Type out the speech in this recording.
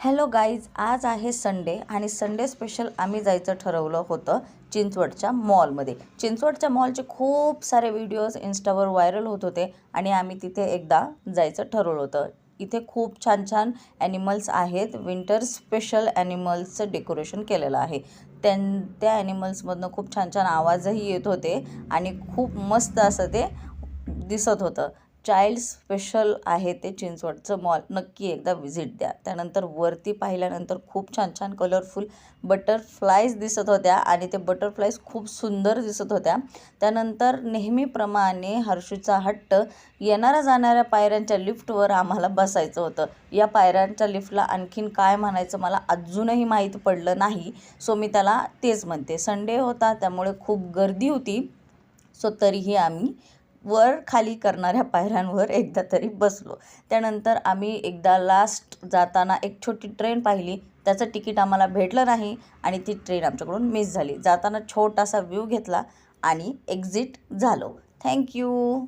Hello guys, आज आहे Sunday आणि संडे स्पेशल आम्ही जायचं ठरवलं होतं चिंचवडच्या मॉलमध्ये. चिंचवडच्या मॉलचे खूप सारे व्हिडिओज इंस्टावर व्हायरल होत होते आणि आम्ही तिथे एकदा जायचं ठरवलं होतं. इथे खूप छान छान ॲनिमल्स आहेत. विंटर स्पेशल ॲनिमल्सचं डेकोरेशन केलेलं आहे. त्या ॲनिमल्समधनं खूप छान छान आवाजही येत होते आणि खूप मस्त असं ते दिसत होतं. चाइल्ड स्पेशल आहे ते चिंचवडचं मॉल. नक्की एकदा व्हिजिट द्या. त्यानंतर वरती पाहिल्यानंतर खूप छान छान कलरफुल बटरफ्लायज दिसत होत्या आणि ते बटरफ्लायज खूप सुंदर दिसत होत्या. त्यानंतर नेहमीप्रमाणे हर्षूचा हट्ट, येणाऱ्या जाणाऱ्या पायऱ्यांच्या लिफ्टवर आम्हाला बसायचं होतं. या पायऱ्यांच्या लिफ्टला आणखीन काय म्हणायचं मला अजूनही माहीत पडलं नाही. सो मी त्याला तेच म्हणते. संडे होता त्यामुळे खूप गर्दी होती. सो तरीही आम्ही वर खाली करणाऱ्या पायऱ्यांवर एकदा तरी बसलो. त्यानंतर आम्ही एकदा लास्ट जाताना एक छोटी ट्रेन पाहिली. त्याचं तिकीट आम्हाला भेटलं नाही आणि ती ट्रेन आमच्याकडून मिस झाली. जाताना छोटासा व्ह्यू घेतला आणि एक्झिट झालो. थँक्यू.